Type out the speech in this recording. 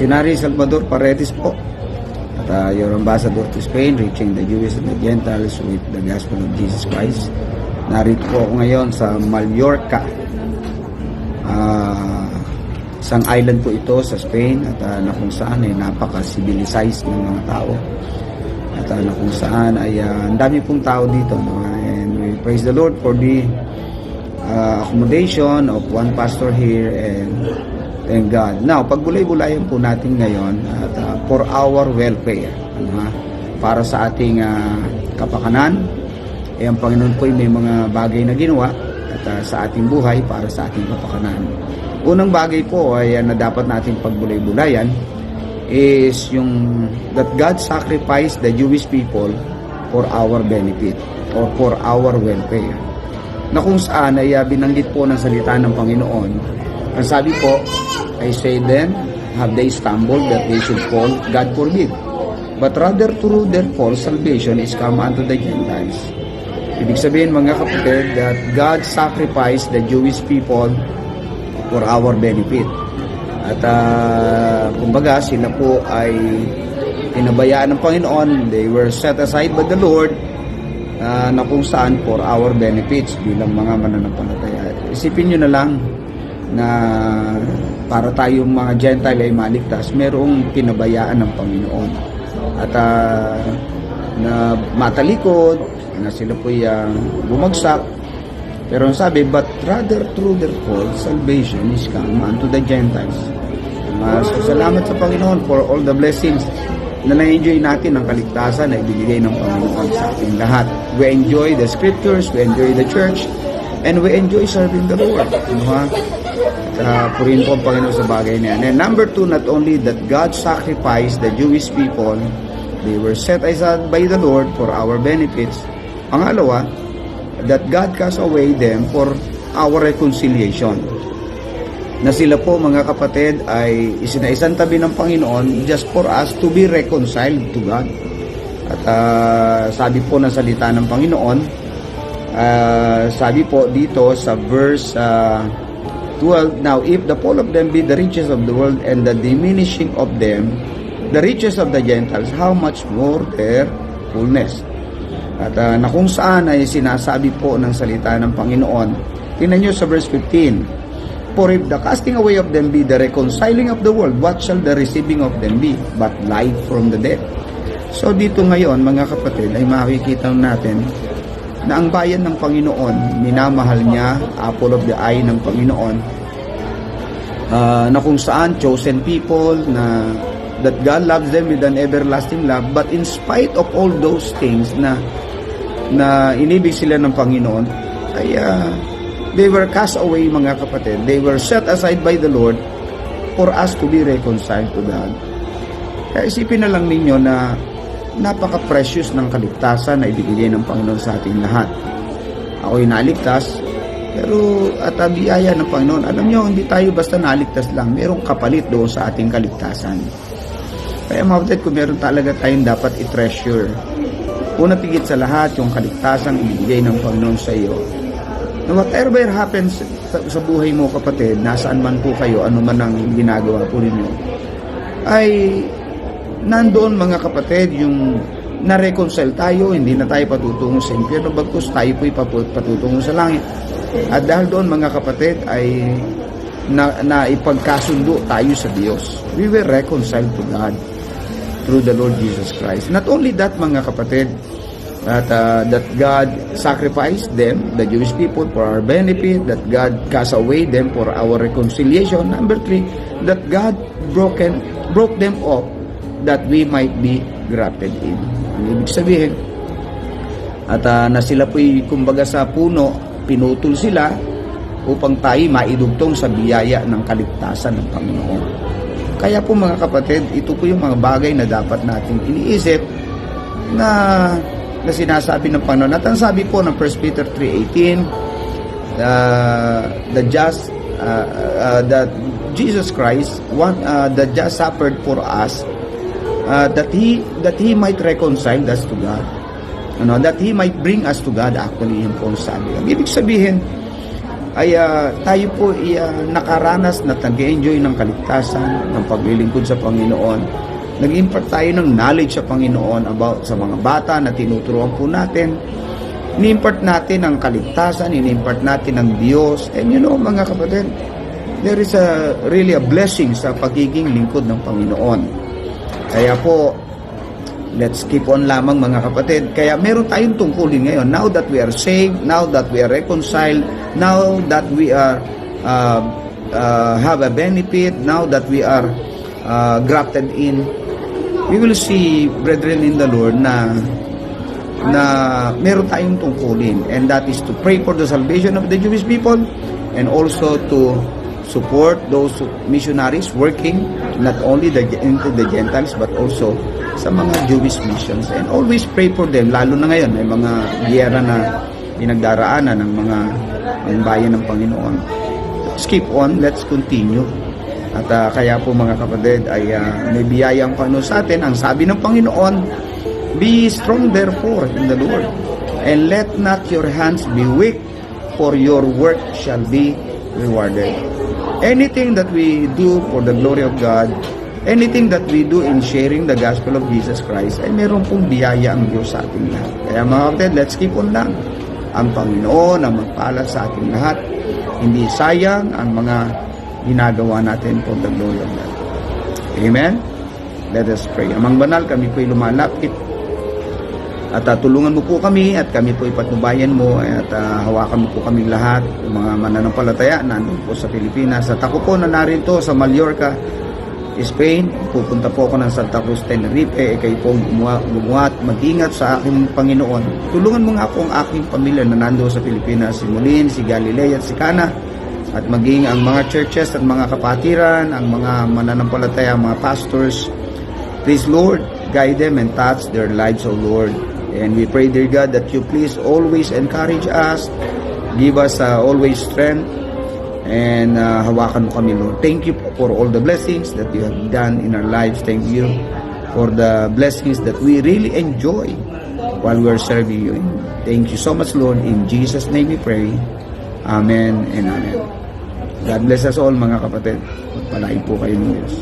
Missionary Salvador Paredes po. At your ambassador to Spain, reaching the Jews and the Gentiles with the gospel of Jesus Christ. Narito po ako ngayon sa Mallorca. Isang island po ito sa Spain at na kung saan ay napaka-civilized ng mga tao. At na kung saan ay ang dami pong tao dito. No? And we praise the Lord for the accommodation of one pastor here, and thank God. Now, pagbulay-bulayan po natin ngayon at for our welfare, para sa ating kapakanan. Ang Panginoon po ay may mga bagay na ginawa at sa ating buhay para sa ating kapakanan. Unang bagay po ay na dapat natin pagbulay-bulayan is yung that God sacrificed the Jewish people for our benefit or for our welfare. Na kung saan ay binanggit po ng salita ng Panginoon. Ang sabi po, I say then, have they stumbled that they should fall? God forbid. But rather through their fall, salvation is come unto the Gentiles. Ibig sabihin mga kapatid, that God sacrificed the Jewish people for our benefit. At kumbaga sila po ay pinabayaan ng Panginoon. They were set aside by the Lord na kung saan for our benefits bilang mga mananampalataya. Isipin nyo na lang na para tayong mga Gentile ay maligtas, merong pinabayaan ng Panginoon. At na matalikod, na sila po bumagsak. Pero ang sabi, but rather through their fall, salvation is come unto the Gentiles. So, salamat sa Panginoon for all the blessings na na-enjoy natin ang kaligtasan na ibigay ng Panginoon sa ating lahat. We enjoy the scriptures, we enjoy the church, and we enjoy serving the Lord. Purihin po ang Panginoon sa bagay na yan. And number 2, not only that God sacrificed the Jewish people, they were set aside by the Lord for our benefits. Pangalawa, that God cast away them for our reconciliation. Na sila po mga kapatid ay isinaisang tabi ng Panginoon just for us to be reconciled to God. At sabi po ng salita ng Panginoon, sabi po dito sa verse 12, now if the fall of them be the riches of the world and the diminishing of them the riches of the Gentiles, how much more their fullness. At na kung saan ay sinasabi po ng salita ng Panginoon. Tingnan nyo sa verse 15. For if the casting away of them be the reconciling of the world, what shall the receiving of them be but life from the dead? So dito ngayon mga kapatid ay makikita natin na ang bayan ng Panginoon, minamahal niya, apple of the eye ng Panginoon, na kung saan chosen people, na that God loves them with an everlasting love. But in spite of all those things na inibig sila ng Panginoon, ay they were cast away mga kapatid. They were set aside by the Lord for us to be reconciled to God. Kaya isipin na lang ninyo na napaka-precious ng kaligtasan na ibigay ng Panginoon sa ating lahat. Ako'y naligtas, pero at biyaya ng Panginoon, alam nyo, hindi tayo basta naligtas lang, merong kapalit doon sa ating kaligtasan. Kaya mga kapatid, kung meron talaga tayong dapat i-treasure, una tigit sa lahat, yung kaligtasan ibigay ng Panginoon sa iyo. Na whatever happens sa buhay mo kapatid, nasaan man po kayo, ano man ang ginagawa po ninyo, ay nandoon mga kapatid, yung na-reconcile tayo, hindi na tayo patutungo sa impyerno, bagkus tayo po'y patutungo sa langit. At dahil doon mga kapatid ay na ipagkasundo tayo sa Diyos. We were reconciled to God through the Lord Jesus Christ. Not only that mga kapatid, that God sacrificed them, the Jewish people, for our benefit, that God cast away them for our reconciliation. Number 3, that God broke them off that we might be grafted in. Ibig sabihin, at na sila po'y kumbaga sa puno, pinutol sila upang tayo maidugtong sa biyaya ng kaligtasan ng Panginoon. Kaya po mga kapatid, ito po yung mga bagay na dapat natin iniisip na sinasabi ng Panginoon. At ang sabi po ng 1 Peter 3:18, that Jesus Christ, the just suffered for us, that he might reconcile us to God. That he might bring us to God, actually, yun po ang sabi. Ang ibig sabihin, ay tayo po nakaranas na nag-enjoy ng kaligtasan, ng paglilingkod sa Panginoon. Nag-impart tayo ng knowledge sa Panginoon about sa mga bata na tinuturuan po natin. Ini-impart natin ang kaligtasan, ini-impart natin ang Diyos. And mga kapatid, there is really a blessing sa pagiging lingkod ng Panginoon. Kaya po, let's keep on lamang mga kapatid. Kaya meron tayong tungkulin ngayon. Now that we are saved, now that we are reconciled, now that we are have a benefit, now that we are grafted in, we will see, brethren in the Lord, na meron tayong tungkulin, and that is to pray for the salvation of the Jewish people and also to support those missionaries working not only into the Gentiles but also sa mga Jewish missions, and always pray for them, lalo na ngayon may mga giyera na pinagdaraanan ng mga bayan ng Panginoon. Let's keep on, let's continue. At kaya po mga kapatid ay may biyayang Panginoon sa atin. Ang sabi ng Panginoon, be strong therefore in the Lord, and let not your hands be weak, for your work shall be rewarded. Anything that we do for the glory of God, anything that we do in sharing the gospel of Jesus Christ, ay meron pong biyaya ang Diyos sa ating lahat. Kaya mga kapatid, let's keep on lang. Ang Panginoon ang magpala sa ating lahat. Hindi sayang ang mga ginagawa natin for the glory of God. Amen? Let us pray. Amang banal, kami po'y lumalapit at tulungan mo po kami at kami po'y patnubayan mo at hawakan mo po kaming lahat, mga mananampalataya nandun po sa Pilipinas. At ako po na narito sa Mallorca, Spain. Pupunta po ako ng Santa Cruz, Tenerife. Kayo po gumawa at mag-ingat sa aking Panginoon. Tulungan mo nga po ang aking pamilya na nando sa Pilipinas, si Mulin, si Galilea at si Cana, at maging ang mga churches at mga kapatiran, ang mga mananampalataya, mga pastors. Please, Lord, guide them and touch their lives, O Lord. And we pray, dear God, that you please always encourage us, give us always strength, and hawakan mo kami, Lord. Thank you for all the blessings that you have done in our lives. Thank you for the blessings that we really enjoy while we are serving you. Thank you so much, Lord. In Jesus' name we pray. Amen and amen. God bless us all, mga kapatid. Magpalain po kayo ng Diyos.